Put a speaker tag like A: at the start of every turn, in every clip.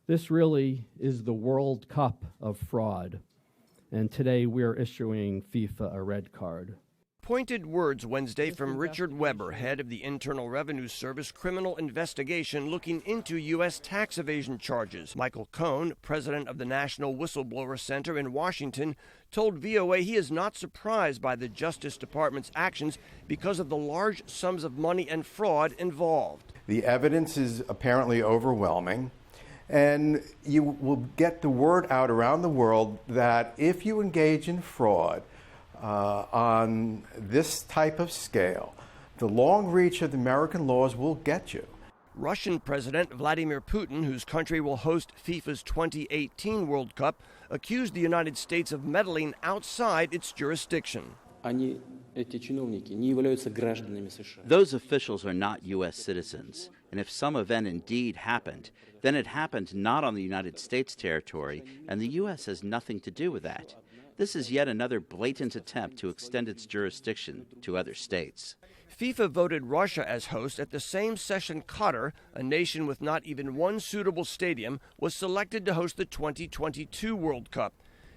A: This really is the World Cup of fraud, and today we're issuing FIFA a red card.
B: Pointed words Wednesday from Richard Weber, head of the Internal Revenue Service criminal investigation looking into U.S. tax evasion charges. Michael Cohn, president of the National Whistleblower Center in Washington, told VOA he is not surprised by the Justice Department's actions because of the large sums of money and fraud involved.
C: The evidence is apparently overwhelming, and you will get the word out around the world that if you engage in fraud, on this type of scale, the long reach of the American laws will get you.
B: Russian President Vladimir Putin, whose country will host FIFA's 2018 World Cup, accused the United States of meddling outside its jurisdiction.
D: Those officials are not U.S. citizens, and if some event indeed happened, then it happened not on the United States territory, and the U.S. has nothing to do with that. This is yet another blatant attempt to extend its jurisdiction to other states.
B: FIFA voted Russia as host at the same session Qatar, a nation with not even one suitable stadium, was selected to host the 2022 World Cup.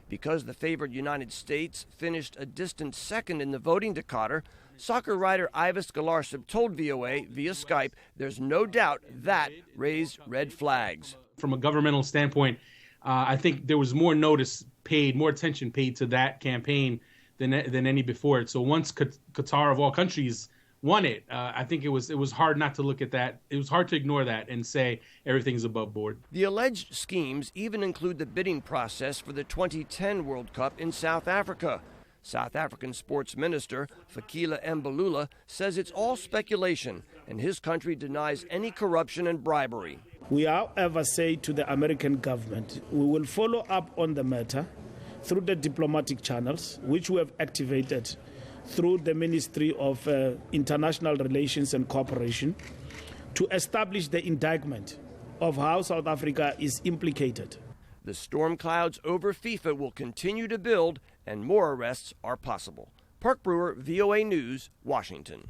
B: Because the favored United States finished a distant second in the voting to Qatar, soccer writer Ivis Galarsib told VOA via Skype there's no doubt that raised red flags.
E: From a governmental standpoint, I think there was more attention paid to that campaign than any before it. So once Qatar of all countries won it, I think it was hard not to look at that. It was hard to ignore that and say everything's above board.
B: The alleged schemes even include the bidding process for the 2010 World Cup in South Africa. South African Sports Minister Fikile Mbalula says it's all speculation, and his country denies any corruption and bribery.
F: We, however, say to the American government, we will follow up on the matter through the diplomatic channels, which we have activated through the Ministry of International Relations and Cooperation, to establish the indictment of how South Africa is implicated.
B: The storm clouds over FIFA will continue to build, and more arrests are possible. Park Brewer, VOA News, Washington.